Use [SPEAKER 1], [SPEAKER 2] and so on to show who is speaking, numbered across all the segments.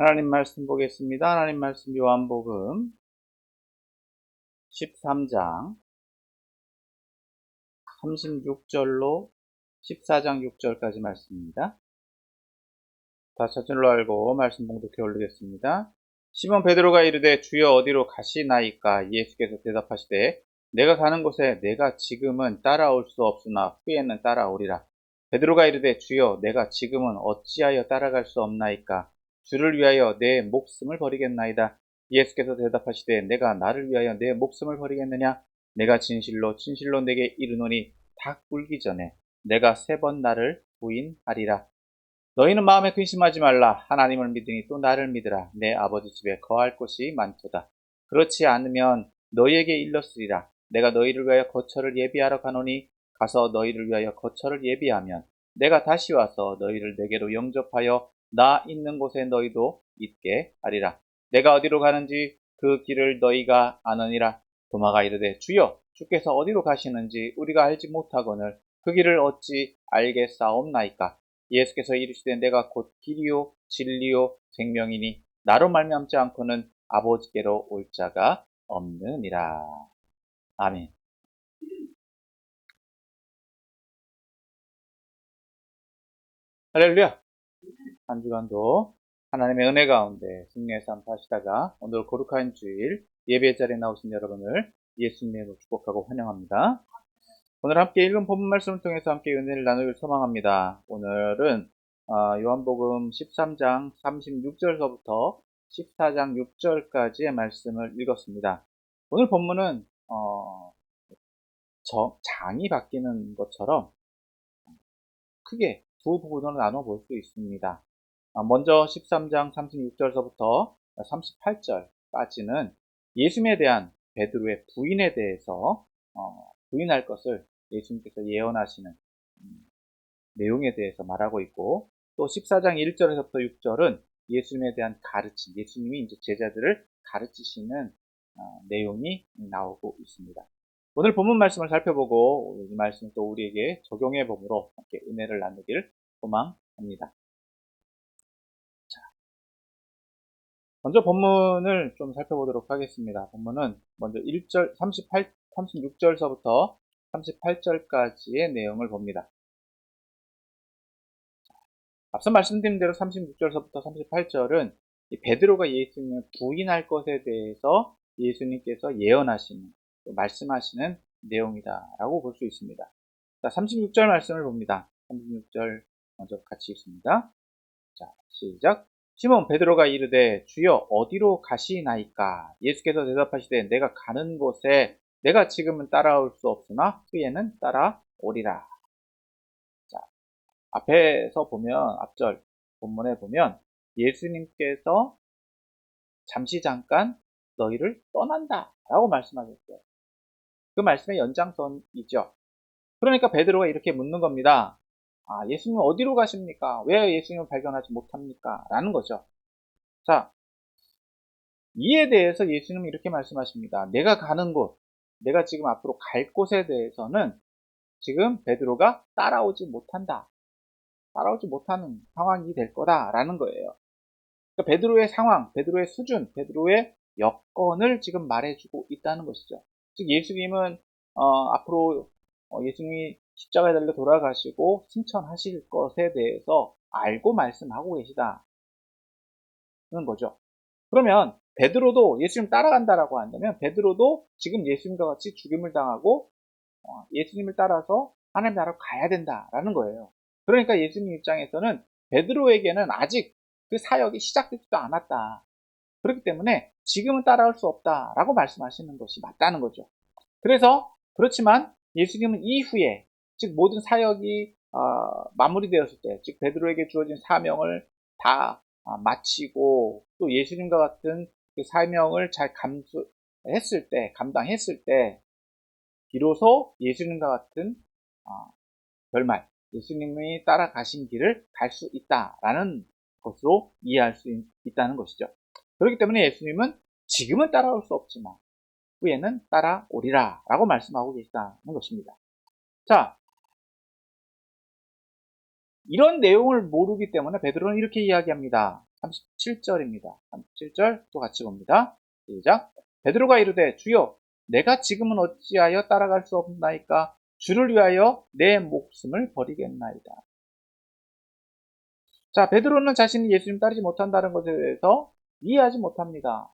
[SPEAKER 1] 하나님 말씀 보겠습니다. 하나님 말씀 요한복음 13장 36절로 14장 6절까지 말씀입니다. 다 찾은 줄로 알고 말씀 봉독해 올리겠습니다. 시몬 베드로가 이르되 주여 어디로 가시나이까? 예수께서 대답하시되 내가 가는 곳에 내가 지금은 따라올 수 없으나 후에는 따라오리라. 베드로가 이르되 주여 내가 지금은 어찌하여 따라갈 수 없나이까? 주를 위하여 내 목숨을 버리겠나이다. 예수께서 대답하시되 내가 나를 위하여 내 목숨을 버리겠느냐? 내가 진실로 진실로 내게 이르노니 닭 굴기 전에 내가 3번 나를 부인하리라. 너희는 마음에 근심하지 말라. 하나님을 믿으니 또 나를 믿으라. 내 아버지 집에 거할 곳이 많도다. 그렇지 않으면 너희에게 일렀으리라. 내가 너희를 위하여 거처를 예비하러 가노니 가서 너희를 위하여 거처를 예비하면 내가 다시 와서 너희를 내게로 영접하여 나 있는 곳에 너희도 있게 하리라. 내가 어디로 가는지 그 길을 너희가 아느니라. 도마가 이르되 주여 주께서 어디로 가시는지 우리가 알지 못하거늘 그 길을 어찌 알겠사옵나이까? 예수께서 이르시되 내가 곧 길이요 진리요 생명이니 나로 말미암지 않고는 아버지께로 올 자가 없느니라. 아멘. 할렐루야. 한 주간도 하나님의 은혜 가운데 승리의 삶 사시다가 오늘 거룩한 주일 예배 자리에 나오신 여러분을 예수님으로 축복하고 환영합니다. 오늘 함께 읽은 본문 말씀을 통해서 함께 은혜를 나누길 소망합니다. 오늘은 요한복음 13장 36절서부터 14장 6절까지의 말씀을 읽었습니다. 오늘 본문은 장이 바뀌는 것처럼 크게 두 부분으로 나눠 볼 수 있습니다. 먼저 13장 36절서부터 38절까지는 예수님에 대한 베드로의 부인에 대해서 부인할 것을 예수님께서 예언하시는 내용에 대해서 말하고 있고, 또 14장 1절에서부터 6절은 예수님에 대한 가르침, 예수님이 이제 제자들을 가르치시는 내용이 나오고 있습니다. 오늘 본문 말씀을 살펴보고 이 말씀을 또 우리에게 적용해 봄으로 함께 은혜를 나누길 소망합니다. 자, 먼저 본문을 좀 살펴보도록 하겠습니다. 본문은 먼저 1절, 36절서부터 38절까지의 내용을 봅니다. 앞서 말씀드린 대로 36절서부터 38절은 베드로가 예수님을 부인할 것에 대해서 예수님께서 예언하시는, 말씀하시는 내용이다라고 볼 수 있습니다. 자, 36절 말씀을 봅니다. 36절 먼저 같이 읽습니다. 자, 시작. 시몬 베드로가 이르되 주여 어디로 가시나이까? 예수께서 대답하시되 내가 가는 곳에 내가 지금은 따라올 수 없으나 후에는 따라오리라. 자, 앞에서 보면, 앞절 본문에 보면 예수님께서 잠시 잠깐 너희를 떠난다 라고 말씀하셨어요. 그 말씀의 연장선이죠. 그러니까 베드로가 이렇게 묻는 겁니다. 예수님 어디로 가십니까? 왜 예수님을 발견하지 못합니까? 라는 거죠. 자, 이에 대해서 예수님은 이렇게 말씀하십니다. 내가 가는 곳, 내가 지금 앞으로 갈 곳에 대해서는 지금 베드로가 따라오지 못한다. 따라오지 못하는 상황이 될 거다라는 거예요. 그러니까 베드로의 상황, 베드로의 수준, 베드로의 여건을 지금 말해주고 있다는 것이죠. 즉 예수님은 앞으로 예수님이 십자가에 달려 돌아가시고 승천하실 것에 대해서 알고 말씀하고 계시다는 거죠. 그러면 베드로도 예수님 따라간다라고 한다면 베드로도 지금 예수님과 같이 죽임을 당하고 예수님을 따라서 하나님 나라로 가야 된다라는 거예요. 그러니까 예수님 입장에서는 베드로에게는 아직 그 사역이 시작되지도 않았다. 그렇기 때문에 지금은 따라올 수 없다라고 말씀하시는 것이 맞다는 거죠. 그래서 그렇지만 예수님은 이후에, 즉 모든 사역이 마무리되었을 때, 즉 베드로에게 주어진 사명을 다 마치고 또 예수님과 같은 그 사명을 잘 감당했을 때 비로소 예수님과 같은 결말, 예수님이 따라가신 길을 갈 수 있다라는 것으로 이해할 수 있다는 것이죠. 그렇기 때문에 예수님은 지금은 따라올 수 없지만 후에는 따라오리라 라고 말씀하고 계시다는 것입니다. 자, 이런 내용을 모르기 때문에 베드로는 이렇게 이야기합니다. 37절입니다. 37절 또 같이 봅니다. 시작. 베드로가 이르되 주여 내가 지금은 어찌하여 따라갈 수 없나이까 주를 위하여 내 목숨을 버리겠나이다. 자, 베드로는 자신이 예수님 따르지 못한다는 것에 대해서 이해하지 못합니다.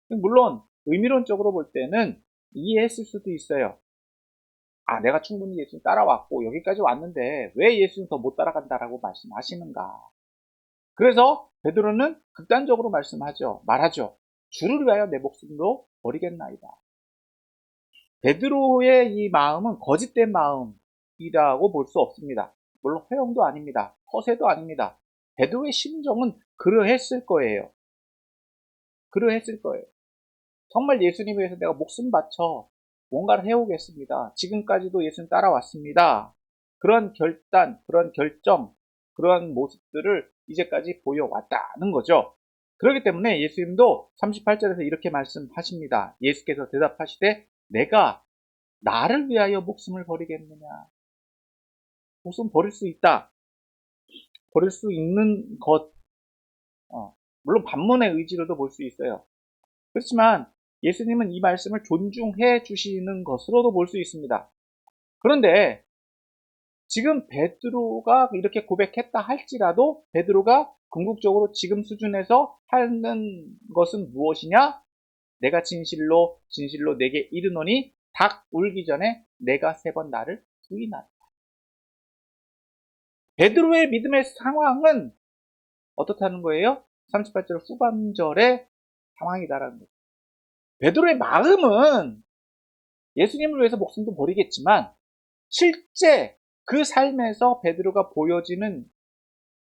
[SPEAKER 1] 물론 의미론적으로 볼 때는 이해했을 수도 있어요. 아, 내가 충분히 예수님 따라왔고 여기까지 왔는데 왜 예수님 더 못 따라간다라고 말씀하시는가. 그래서 베드로는 극단적으로 말하죠. 주를 위하여 내 목숨도 버리겠나이다. 베드로의 이 마음은 거짓된 마음이라고 볼 수 없습니다. 물론 허영도 아닙니다. 허세도 아닙니다. 베드로의 심정은 그러했을 거예요. 정말 예수님 위해서 내가 목숨 바쳐 뭔가를 해오겠습니다. 지금까지도 예수님 따라왔습니다. 그런 결단, 그런 결정, 그런 모습들을 이제까지 보여왔다는 거죠. 그렇기 때문에 예수님도 38절에서 이렇게 말씀하십니다. 예수께서 대답하시되 내가 나를 위하여 목숨을 버리겠느냐. 목숨 버릴 수 있다. 버릴 수 있는 것. 물론 반문의 의지로도 볼 수 있어요. 그렇지만 예수님은 이 말씀을 존중해 주시는 것으로도 볼 수 있습니다. 그런데 지금 베드로가 이렇게 고백했다 할지라도 베드로가 궁극적으로 지금 수준에서 하는 것은 무엇이냐? 내가 진실로 내게 이르노니 닭 울기 전에 내가 3번 나를 부인하라. 베드로의 믿음의 상황은 어떻다는 거예요? 38절 후반절의 상황이다라는 거죠. 베드로의 마음은 예수님을 위해서 목숨도 버리겠지만 실제 그 삶에서 베드로가 보여지는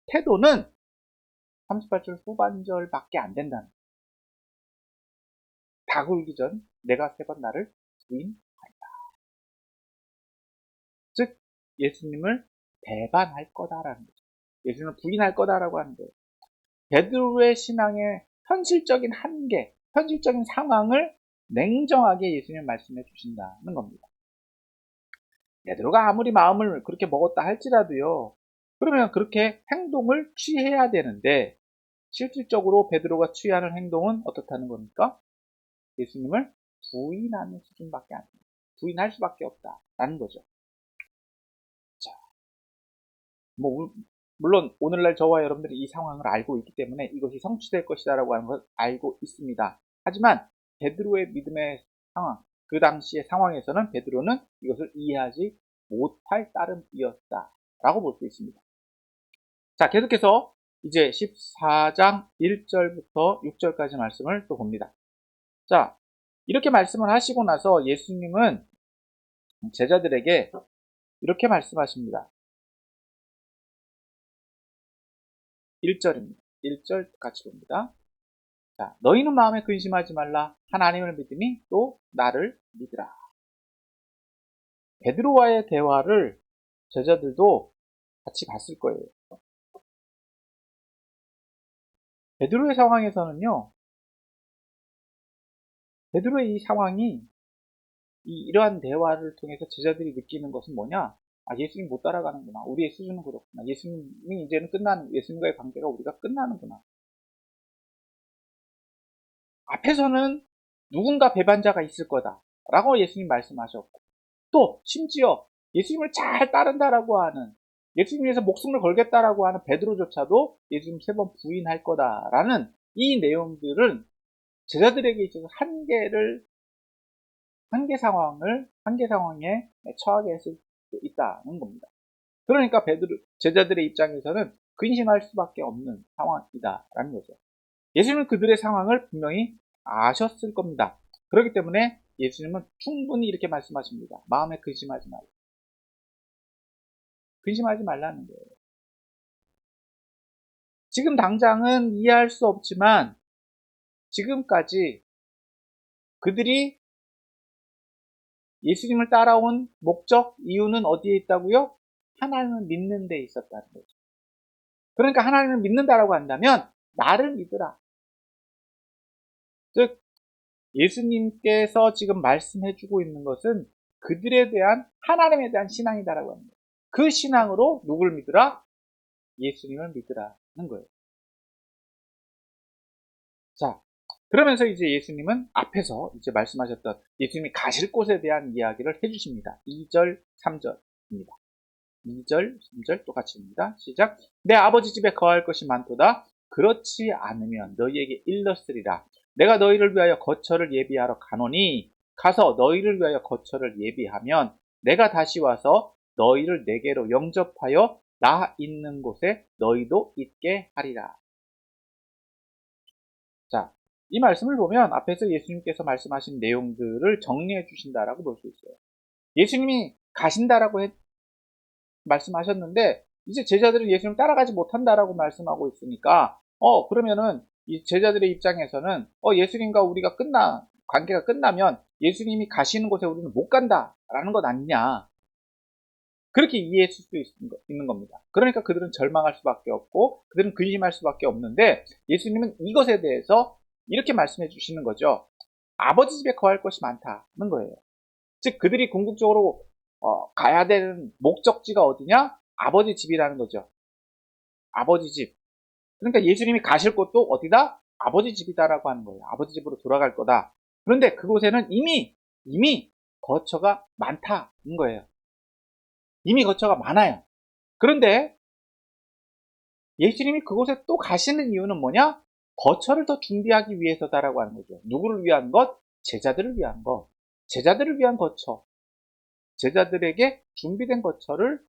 [SPEAKER 1] 태도는 38절 후반절밖에 안 된다는 거예요. 닭 울기 전 내가 3번 나를 부인하리라. 즉 예수님을 배반할 거다라는 거죠. 예수님을 부인할 거다라고 하는 거예요. 베드로의 신앙의 현실적인 한계, 현실적인 상황을 냉정하게 예수님 말씀해 주신다는 겁니다. 베드로가 아무리 마음을 그렇게 먹었다 할지라도요. 그러면 그렇게 행동을 취해야 되는데 실질적으로 베드로가 취하는 행동은 어떻다는 겁니까? 예수님을 부인하는 수준밖에 안 됩니다. 부인할 수밖에 없다라는 거죠. 자, 물론 오늘날 저와 여러분들이 이 상황을 알고 있기 때문에 이것이 성취될 것이다라고 하는 걸 알고 있습니다. 하지만 베드로의 믿음의 상황, 그 당시의 상황에서는 베드로는 이것을 이해하지 못할 따름이었다라고 볼 수 있습니다. 자, 계속해서 이제 14장 1절부터 6절까지 말씀을 또 봅니다. 자, 이렇게 말씀을 하시고 나서 예수님은 제자들에게 이렇게 말씀하십니다. 1절입니다. 1절 같이 봅니다. 자, 너희는 마음에 근심하지 말라. 하나님을 믿으니 또 나를 믿으라. 베드로와의 대화를 제자들도 같이 봤을 거예요. 베드로의 상황에서는요, 베드로의 이 상황이 이러한 대화를 통해서 제자들이 느끼는 것은 뭐냐? 아, 예수님 못 따라가는구나. 우리의 수준은 그렇구나. 예수님이 이제는 예수님과의 관계가 우리가 끝나는구나. 앞에서는 누군가 배반자가 있을 거다. 라고 예수님 말씀하셨고, 또, 심지어 예수님을 잘 따른다라고 하는, 예수님 위해서 목숨을 걸겠다라고 하는 베드로조차도 예수님 3번 부인할 거다라는 이 내용들은 제자들에게 있어서 한계 상황에 처하게 했을 수 있다는 겁니다. 그러니까 제자들의 입장에서는 근심할 수밖에 없는 상황이다라는 거죠. 예수님은 그들의 상황을 분명히 아셨을 겁니다. 그렇기 때문에 예수님은 충분히 이렇게 말씀하십니다. 마음에 근심하지 말라. 근심하지 말라는 거예요. 지금 당장은 이해할 수 없지만 지금까지 그들이 예수님을 따라온 목적, 이유는 어디에 있다고요? 하나님을 믿는 데 있었다는 거죠. 그러니까 하나님을 믿는다라고 한다면 나를 믿으라. 즉 예수님께서 지금 말씀해주고 있는 것은 그들에 대한 하나님에 대한 신앙이다라고 합니다. 그 신앙으로 누굴 믿으라? 예수님을 믿으라는 거예요. 자, 그러면서 이제 예수님은 앞에서 이제 말씀하셨던 예수님이 가실 곳에 대한 이야기를 해주십니다. 2절, 3절입니다. 2절, 3절 똑같이 입니다. 시작. 내 아버지 집에 거할 것이 많도다. 그렇지 않으면 너희에게 일렀으리라. 내가 너희를 위하여 거처를 예비하러 가노니 가서 너희를 위하여 거처를 예비하면 내가 다시 와서 너희를 내게로 영접하여 나 있는 곳에 너희도 있게 하리라. 자, 이 말씀을 보면 앞에서 예수님께서 말씀하신 내용들을 정리해 주신다라고 볼 수 있어요. 예수님이 가신다라고 말씀하셨는데 이제 제자들은 예수님 따라가지 못한다라고 말씀하고 있으니까 그러면은 이 제자들의 입장에서는 예수님과 우리가 관계가 끝나면 예수님이 가시는 곳에 우리는 못 간다라는 것 아니냐, 그렇게 이해했을 수 있는 겁니다. 그러니까 그들은 절망할 수밖에 없고 그들은 근심할 수밖에 없는데 예수님은 이것에 대해서 이렇게 말씀해 주시는 거죠. 아버지 집에 거할 것이 많다는 거예요. 즉 그들이 궁극적으로 가야 되는 목적지가 어디냐? 아버지 집이라는 거죠. 아버지 집. 그러니까 예수님이 가실 곳도 어디다? 아버지 집이다라고 하는 거예요. 아버지 집으로 돌아갈 거다. 그런데 그곳에는 이미 거처가 많다는 거예요. 이미 거처가 많아요. 그런데 예수님이 그곳에 또 가시는 이유는 뭐냐? 거처를 더 준비하기 위해서다라고 하는 거죠. 누구를 위한 것? 제자들을 위한 것. 제자들을 위한 거처. 제자들에게 준비된 거처를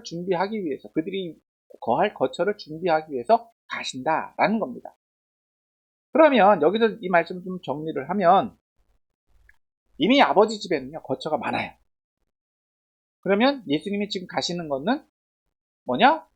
[SPEAKER 1] 준비하기 위해서, 그들이 거할 거처를 준비하기 위해서 가신다라는 겁니다. 그러면 여기서 이 말씀을 좀 정리를 하면 이미 아버지 집에는요 거처가 많아요. 그러면 예수님이 지금 가시는 것은 뭐냐?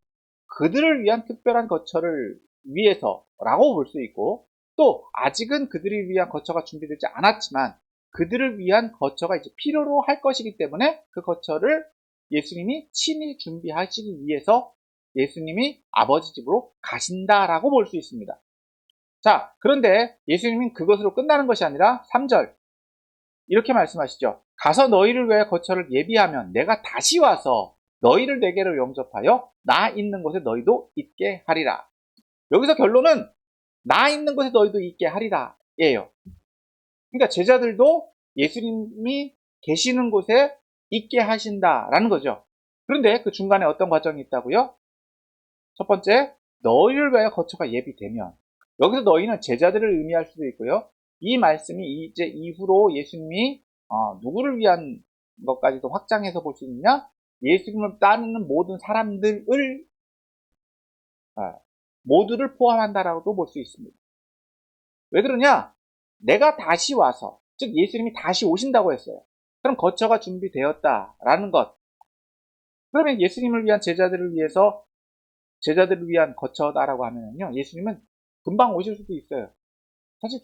[SPEAKER 1] 그들을 위한 특별한 거처를 위해서라고 볼 수 있고, 또 아직은 그들을 위한 거처가 준비되지 않았지만 그들을 위한 거처가 이제 필요로 할 것이기 때문에 그 거처를 예수님이 친히 준비하시기 위해서 예수님이 아버지 집으로 가신다라고 볼 수 있습니다. 자, 그런데 예수님은 그것으로 끝나는 것이 아니라 3절 이렇게 말씀하시죠. 가서 너희를 위해 거처를 예비하면 내가 다시 와서 너희를 내게로 영접하여 나 있는 곳에 너희도 있게 하리라. 여기서 결론은 나 있는 곳에 너희도 있게 하리라 예요. 그러니까 제자들도 예수님이 계시는 곳에 있게 하신다라는 거죠. 그런데 그 중간에 어떤 과정이 있다고요? 첫 번째, 너희를 위하여 거처가 예비되면, 여기서 너희는 제자들을 의미할 수도 있고요. 이 말씀이 이제 이후로 예수님이 누구를 위한 것까지도 확장해서 볼 수 있느냐? 예수님을 따르는 모든 사람들을 모두를 포함한다라고도 볼 수 있습니다. 왜 그러냐? 내가 다시 와서, 즉 예수님이 다시 오신다고 했어요. 그럼 거처가 준비되었다라는 것. 그러면 예수님을 위한 제자들을 위한 거처다라고 하면요, 예수님은 금방 오실 수도 있어요. 사실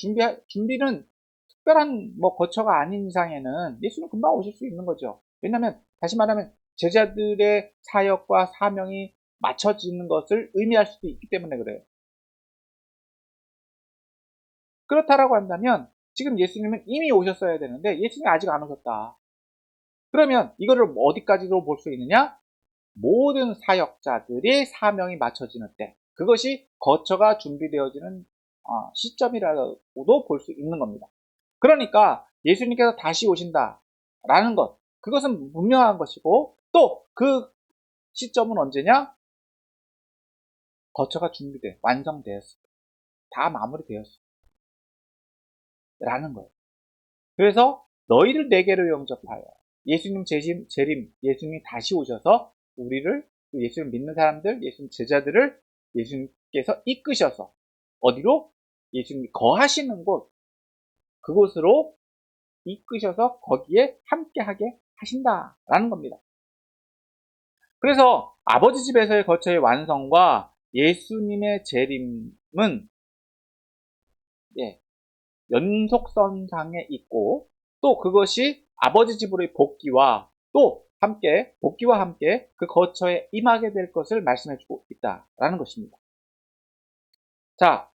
[SPEAKER 1] 준비는 특별한 거처가 아닌 이상에는 예수는 금방 오실 수 있는 거죠. 왜냐하면 다시 말하면 제자들의 사역과 사명이 맞춰지는 것을 의미할 수도 있기 때문에 그래요. 그렇다라고 한다면 지금 예수님은 이미 오셨어야 되는데 예수님이 아직 안 오셨다. 그러면 이거를 어디까지도 볼 수 있느냐? 모든 사역자들의 사명이 맞춰지는 때, 그것이 거처가 준비되어지는 시점이라고도 볼 수 있는 겁니다. 그러니까 예수님께서 다시 오신다라는 것, 그것은 분명한 것이고, 또 그 시점은 언제냐? 거처가 완성되었을 때, 다 마무리되었을 때 라는 거예요. 그래서 너희를 내게로 영접하여, 예수님 재림, 예수님이 다시 오셔서 우리를, 예수님 믿는 사람들, 예수님 제자들을 예수님께서 이끄셔서 어디로? 예수님이 거하시는 곳, 그곳으로 이끄셔서 거기에 함께하게 하신다라는 겁니다. 그래서 아버지 집에서의 거처의 완성과 예수님의 재림은 연속선상에 있고, 또 그것이 아버지 집으로의 복귀와 함께 그 거처에 임하게 될 것을 말씀해주고 있다라는 것입니다. 자,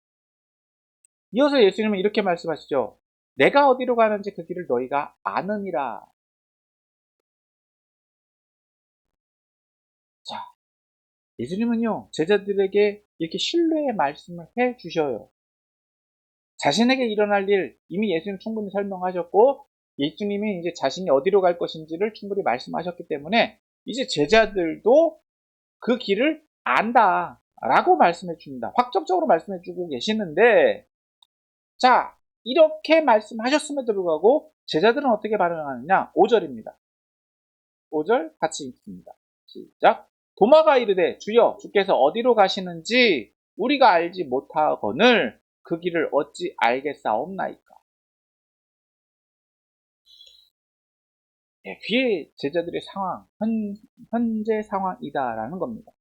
[SPEAKER 1] 이어서 예수님은 이렇게 말씀하시죠. 내가 어디로 가는지 그 길을 너희가 아느니라. 자, 예수님은요 제자들에게 이렇게 신뢰의 말씀을 해 주셔요. 자신에게 일어날 일 이미 예수님 충분히 설명하셨고 예수님이 이제 자신이 어디로 갈 것인지를 충분히 말씀하셨기 때문에 이제 제자들도 그 길을 안다 라고 말씀해 줍니다. 확정적으로 말씀해 주고 계시는데 자 이렇게 말씀하셨음에도 불구하고 제자들은 어떻게 반응하느냐 5절입니다. 5절 같이 읽습니다. 시작. 도마가 이르되 주여 주께서 어디로 가시는지 우리가 알지 못하거늘 그 길을 어찌 알겠사옵나이까. 네, 그게 제자들의 상황, 현재 상황이다라는 겁니다.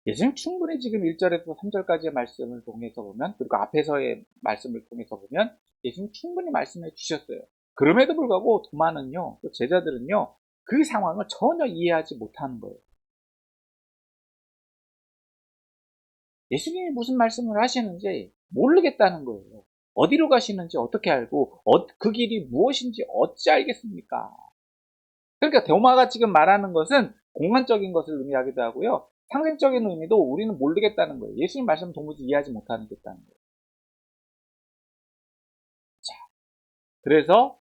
[SPEAKER 1] 예수님 충분히 지금 1절에서 3절까지의 말씀을 통해서 보면 그리고 앞에서의 말씀을 통해서 보면 예수님 충분히 말씀해 주셨어요. 그럼에도 불구하고 도마는요, 또 제자들은요, 그 상황을 전혀 이해하지 못하는 거예요. 예수님이 무슨 말씀을 하시는지 모르겠다는 거예요. 어디로 가시는지 어떻게 알고 그 길이 무엇인지 어찌 알겠습니까? 그러니까 도마가 지금 말하는 것은 공간적인 것을 의미하기도 하고요. 상징적인 의미도 우리는 모르겠다는 거예요. 예수님 말씀 도무지 이해하지 못하겠다는 거예요. 자, 그래서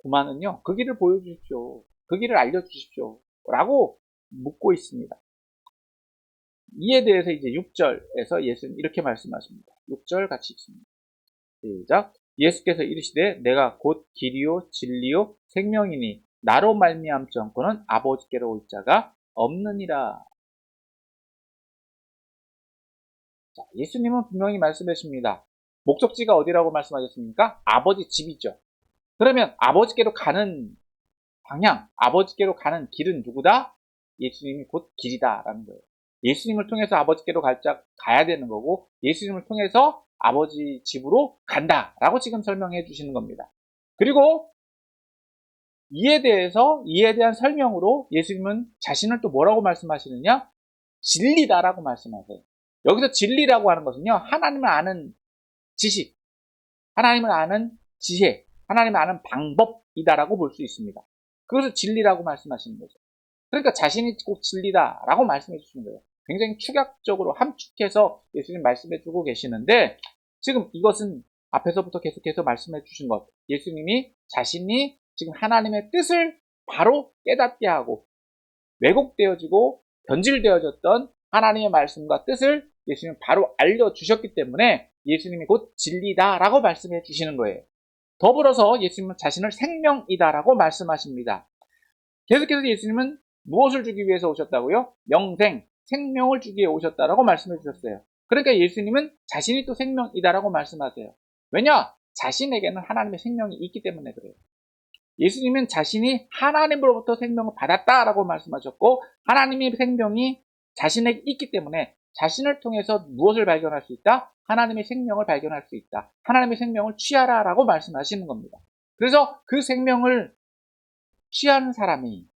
[SPEAKER 1] 도마는요. 그 길을 보여주십시오. 그 길을 알려주십시오. 라고 묻고 있습니다. 이에 대해서 이제 6절에서 예수님 이렇게 말씀하십니다. 6절 같이 읽습니다. 시작. 예수께서 이르시되 내가 곧 길이요 진리요 생명이니 나로 말미암지 않고는 아버지께로 올 자가 없느니라. 자, 예수님은 분명히 말씀하십니다. 목적지가 어디라고 말씀하셨습니까? 아버지 집이죠. 그러면 아버지께로 가는 방향, 아버지께로 가는 길은 누구다? 예수님이 곧 길이다라는 거예요. 예수님을 통해서 아버지께로 가야 되는 거고 예수님을 통해서 아버지 집으로 간다라고 지금 설명해 주시는 겁니다. 그리고 이에 대한 설명으로 예수님은 자신을 또 뭐라고 말씀하시느냐? 진리다라고 말씀하세요. 여기서 진리라고 하는 것은요, 하나님을 아는 지식, 하나님을 아는 지혜, 하나님을 아는 방법이다라고 볼 수 있습니다. 그것을 진리라고 말씀하시는 거죠. 그러니까 자신이 꼭 진리다라고 말씀해 주시는 거예요. 굉장히 축약적으로 함축해서 예수님 말씀해 주고 계시는데 지금 이것은 앞에서부터 계속해서 말씀해 주신 것, 예수님이 자신이 지금 하나님의 뜻을 바로 깨닫게 하고 왜곡되어지고 변질되어졌던 하나님의 말씀과 뜻을 예수님이 바로 알려주셨기 때문에 예수님이 곧 진리다라고 말씀해 주시는 거예요. 더불어서 예수님은 자신을 생명이다라고 말씀하십니다. 계속해서 예수님은 무엇을 주기 위해서 오셨다고요? 영생, 생명을 주기 위해 오셨다라고 말씀해 주셨어요. 그러니까 예수님은 자신이 또 생명이다라고 말씀하세요. 왜냐? 자신에게는 하나님의 생명이 있기 때문에 그래요. 예수님은 자신이 하나님으로부터 생명을 받았다라고 말씀하셨고 하나님의 생명이 자신에게 있기 때문에 자신을 통해서 무엇을 발견할 수 있다? 하나님의 생명을 발견할 수 있다. 하나님의 생명을 취하라라고 말씀하시는 겁니다. 그래서 그 생명을 취하는 사람이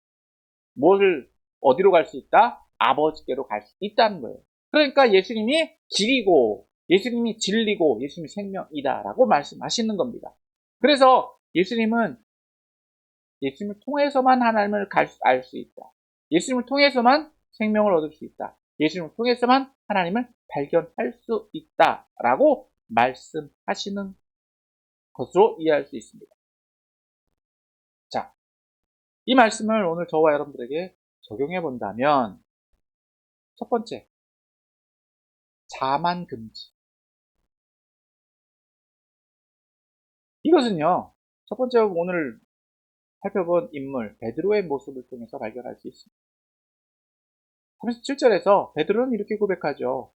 [SPEAKER 1] 어디로 갈 수 있다? 아버지께로 갈 수 있다는 거예요. 그러니까 예수님이 길이고 예수님이 진리고 예수님이 생명이다라고 말씀하시는 겁니다. 그래서 예수님을 통해서만 하나님을 알 수 있다. 예수님을 통해서만 생명을 얻을 수 있다. 예수님을 통해서만 하나님을 발견할 수 있다라고 말씀하시는 것으로 이해할 수 있습니다. 자, 이 말씀을 오늘 저와 여러분들에게 적용해 본다면 첫 번째, 자만 금지. 이것은요, 첫 번째 오늘 살펴본 인물 베드로의 모습을 통해서 발견할 수 있습니다. 37절에서 베드로는 이렇게 고백하죠.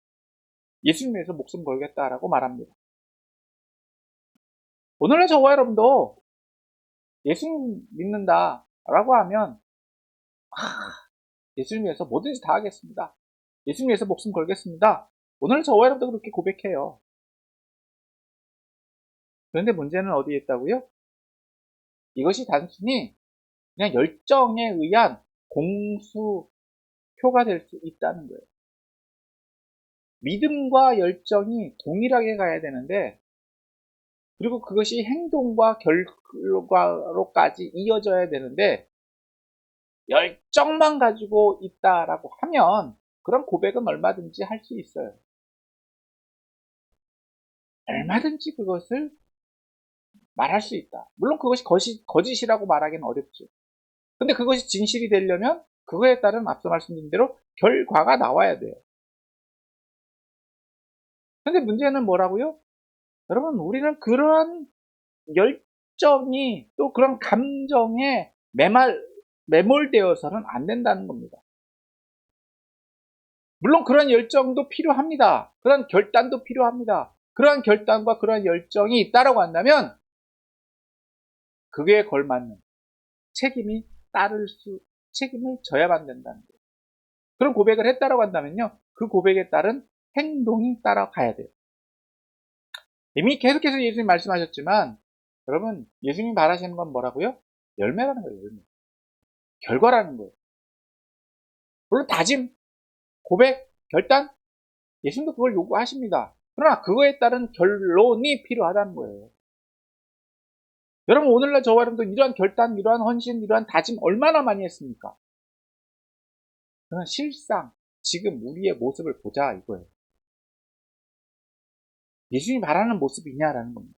[SPEAKER 1] 예수님 위해서 목숨 걸겠다라고 말합니다. 오늘날 저와 여러분도 예수님 믿는다라고 하면 예수님 위해서 뭐든지 다 하겠습니다. 예수님 위해서 목숨 걸겠습니다. 오늘 저와 여러분도 그렇게 고백해요. 그런데 문제는 어디에 있다고요? 이것이 단순히 그냥 열정에 의한 공수표가 될 수 있다는 거예요. 믿음과 열정이 동일하게 가야 되는데 그리고 그것이 행동과 결과로까지 이어져야 되는데 열정만 가지고 있다라고 하면 그런 고백은 얼마든지 할 수 있어요. 얼마든지 그것을 말할 수 있다. 물론 그것이 거짓이라고 말하기는 어렵죠. 근데 그것이 진실이 되려면 그거에 따른 앞서 말씀드린 대로 결과가 나와야 돼요. 근데 문제는 뭐라고요? 여러분, 우리는 그런 열정이 또 그런 감정에 매몰되어서는 안 된다는 겁니다. 물론 그런 열정도 필요합니다. 그런 결단도 필요합니다. 그러한 결단과 그러한 열정이 있다라고 한다면 그게 걸맞는 책임을 져야만 된다는 거예요. 그런 고백을 했다라고 한다면요, 그 고백에 따른 행동이 따라가야 돼요. 이미 계속해서 예수님 말씀하셨지만, 여러분, 예수님이 말하시는 건 뭐라고요? 열매라는 거예요, 열매. 결과라는 거예요. 물론 다짐, 고백, 결단, 예수님도 그걸 요구하십니다. 그러나 그거에 따른 결론이 필요하다는 거예요. 여러분, 오늘날 저와 여러분도 이러한 결단, 이러한 헌신, 이러한 다짐 얼마나 많이 했습니까? 그러나 실상 지금 우리의 모습을 보자 이거예요. 예수님이 말하는 모습이냐라는 겁니다.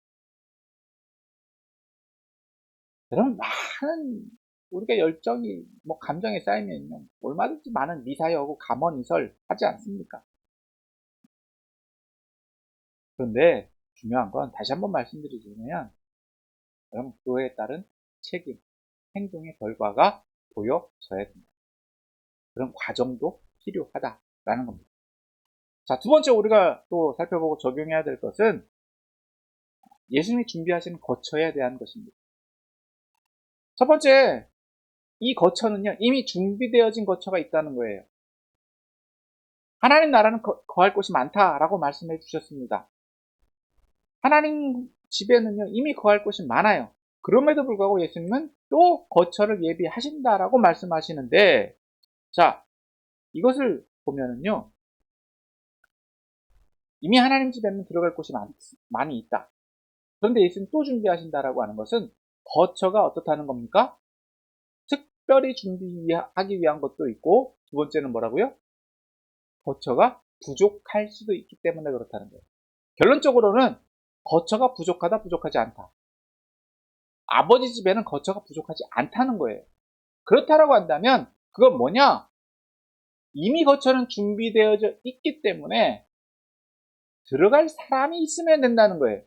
[SPEAKER 1] 여러분, 많은 우리가 열정이 감정에 쌓이면요, 얼마든지 많은 미사여하고 감언이설 하지 않습니까? 그런데 중요한 건 다시 한번 말씀드리자면, 여러분, 그에 따른 책임, 행동의 결과가 보여져야 됩니다. 그런 과정도 필요하다라는 겁니다. 자, 두 번째 우리가 또 살펴보고 적용해야 될 것은 예수님이 준비하신 거처에 대한 것입니다. 첫 번째, 이 거처는요, 이미 준비되어진 거처가 있다는 거예요. 하나님 나라는 거할 곳이 많다라고 말씀해 주셨습니다. 하나님 집에는요, 이미 거할 곳이 많아요. 그럼에도 불구하고 예수님은 또 거처를 예비하신다라고 말씀하시는데, 자, 이것을 보면은요, 이미 하나님 집에는 들어갈 곳이 많이 있다. 그런데 예수님 또 준비하신다라고 하는 것은 거처가 어떻다는 겁니까? 특별히 준비하기 위한 것도 있고, 두 번째는 뭐라고요? 거처가 부족할 수도 있기 때문에 그렇다는 거예요. 결론적으로는 거처가 부족하다, 부족하지 않다. 아버지 집에는 거처가 부족하지 않다는 거예요. 그렇다라고 한다면 그건 뭐냐? 이미 거처는 준비되어져 있기 때문에 들어갈 사람이 있으면 된다는 거예요.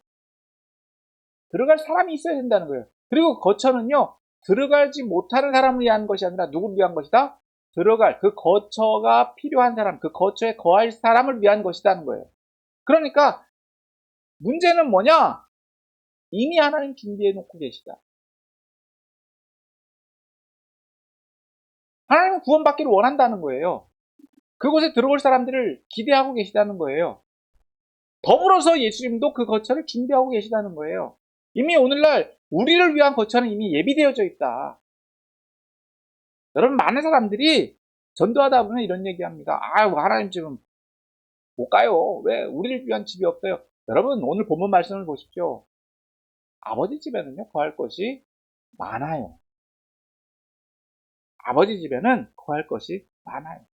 [SPEAKER 1] 들어갈 사람이 있어야 된다는 거예요. 그리고 거처는요, 들어가지 못하는 사람을 위한 것이 아니라 누구를 위한 것이다? 들어갈 그 거처가 필요한 사람, 그 거처에 거할 사람을 위한 것이라는 거예요. 그러니까 문제는 뭐냐? 이미 하나님 준비해 놓고 계시다. 하나님은 구원받기를 원한다는 거예요. 그곳에 들어올 사람들을 기대하고 계시다는 거예요. 더불어서 예수님도 그 거처를 준비하고 계시다는 거예요. 이미 오늘날 우리를 위한 거처는 이미 예비되어져 있다. 여러분, 많은 사람들이 전도하다 보면 이런 얘기합니다. 하나님 집은 못 가요. 왜? 우리를 위한 집이 없어요. 여러분, 오늘 본문 말씀을 보십시오. 아버지 집에는요, 거할 것이 많아요. 아버지 집에는 거할 것이 많아요.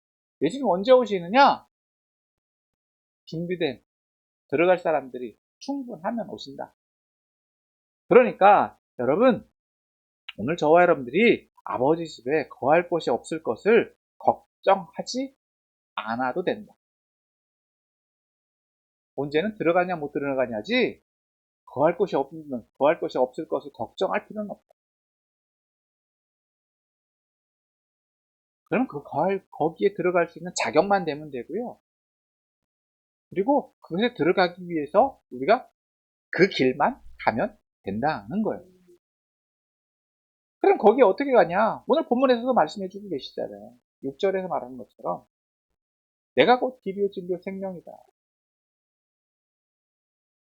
[SPEAKER 1] 예수님 언제 오시느냐? 준비된 들어갈 사람들이 충분하면 오신다. 그러니까 여러분, 오늘 저와 여러분들이 아버지 집에 거할 곳이 없을 것을 걱정하지 않아도 된다. 문제는 들어가냐 못 들어가냐지 거할 곳이 없을 것을 걱정할 필요는 없다. 그럼 거기에 들어갈 수 있는 자격만 되면 되고요. 그리고 그것에 들어가기 위해서 우리가 그 길만 가면 된다는 거예요. 그럼 거기에 어떻게 가냐? 오늘 본문에서도 말씀해주고 계시잖아요. 6절에서 말하는 것처럼 내가 곧 길이요 진리요 생명이다.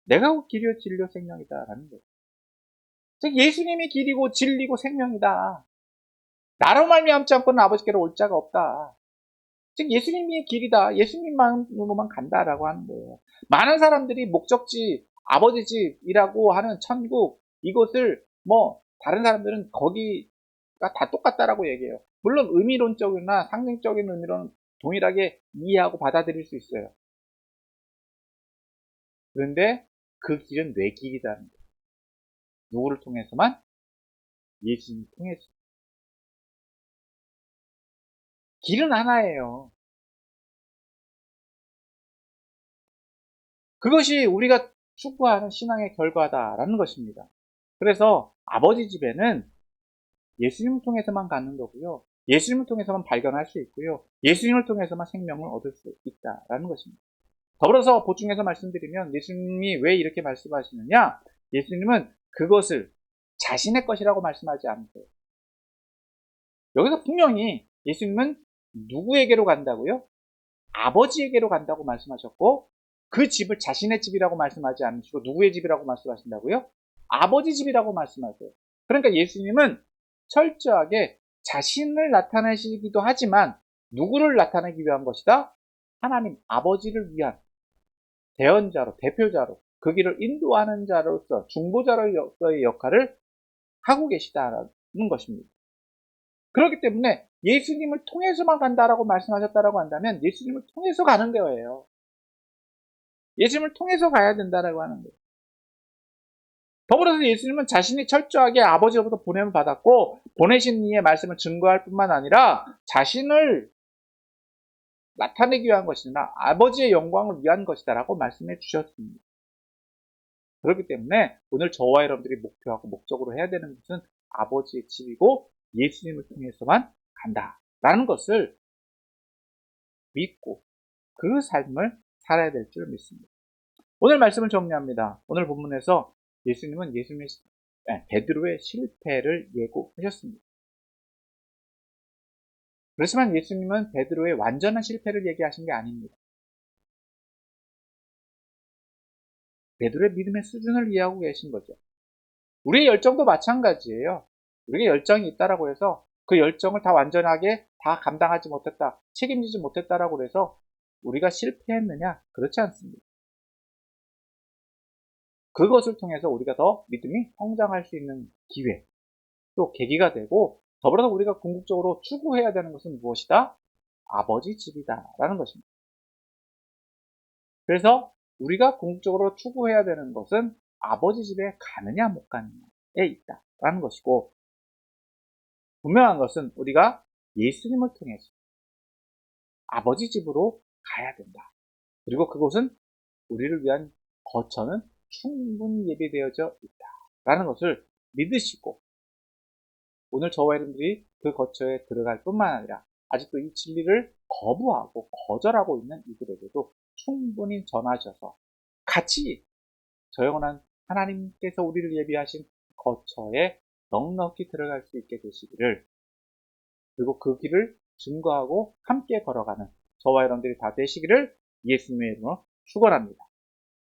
[SPEAKER 1] 내가 곧 길이요 진리요 생명이다 라는 거예요. 즉 예수님이 길이고 진리고 생명이다. 나로 말미암지 않고는 아버지께로 올 자가 없다. 즉 예수님이 길이다. 예수님만으로만 간다라고 하는 거예요. 많은 사람들이 목적지 아버지 집이라고 하는 천국 이것을 다른 사람들은 거기가 다 똑같다라고 얘기해요. 물론 의미론적이나 상징적인 의미로는 동일하게 이해하고 받아들일 수 있어요. 그런데 그 길은 내 길이라는 거예요. 누구를 통해서만? 예수님을 통해서. 길은 하나예요. 그것이 우리가 추구하는 신앙의 결과다라는 것입니다. 그래서 아버지 집에는 예수님을 통해서만 가는 거고요. 예수님을 통해서만 발견할 수 있고요. 예수님을 통해서만 생명을 얻을 수 있다라는 것입니다. 더불어서 보충해서 말씀드리면 예수님이 왜 이렇게 말씀하시느냐? 예수님은 그것을 자신의 것이라고 말씀하지 않으세요. 여기서 분명히 예수님은 누구에게로 간다고요? 아버지에게로 간다고 말씀하셨고, 그 집을 자신의 집이라고 말씀하지 않으시고 누구의 집이라고 말씀하신다고요? 아버지 집이라고 말씀하세요. 그러니까 예수님은 철저하게 자신을 나타내시기도 하지만 누구를 나타내기 위한 것이다? 하나님 아버지를 위한 대언자로, 대표자로, 그 길을 인도하는 자로서, 중보자로서의 역할을 하고 계시다는 것입니다. 그렇기 때문에 예수님을 통해서만 간다라고 말씀하셨다라고 한다면 예수님을 통해서 가는 거예요. 예수님을 통해서 가야 된다라고 하는 거예요. 더불어서 예수님은 자신이 철저하게 아버지로부터 보냄을 받았고 보내신 이의 말씀을 증거할 뿐만 아니라 자신을 나타내기 위한 것이나 아버지의 영광을 위한 것이다라고 말씀해 주셨습니다. 그렇기 때문에 오늘 저와 여러분들이 목표하고 목적으로 해야 되는 것은 아버지의 집이고 예수님을 통해서만 간다라는 것을 믿고 그 삶을 살아야 될 줄 믿습니다. 오늘 말씀을 정리합니다. 오늘 본문에서 예수님은 베드로의 실패를 예고하셨습니다. 그렇지만 예수님은 베드로의 완전한 실패를 얘기하신 게 아닙니다. 베드로의 믿음의 수준을 이해하고 계신 거죠. 우리의 열정도 마찬가지예요. 우리에게 열정이 있다라고 해서 그 열정을 다 완전하게 다 감당하지 못했다, 책임지지 못했다라고 해서 우리가 실패했느냐? 그렇지 않습니다. 그것을 통해서 우리가 더 믿음이 성장할 수 있는 기회, 또 계기가 되고, 더불어서 우리가 궁극적으로 추구해야 되는 것은 무엇이다? 아버지 집이다 라는 것입니다. 그래서 우리가 궁극적으로 추구해야 되는 것은 아버지 집에 가느냐 못 가느냐에 있다 라는 것이고, 분명한 것은 우리가 예수님을 통해서 아버지 집으로 가야 된다. 그리고 그곳은 우리를 위한 거처는 충분히 예비되어져 있다 라는 것을 믿으시고, 오늘 저와 여러분들이 그 거처에 들어갈 뿐만 아니라 아직도 이 진리를 거부하고 거절하고 있는 이들에게도 충분히 전하셔서 같이 저 영원한 하나님께서 우리를 예비하신 거처에 넉넉히 들어갈 수 있게 되시기를, 그리고 그 길을 증거하고 함께 걸어가는 저와 여러분들이 다 되시기를 예수님의 이름으로 축원합니다.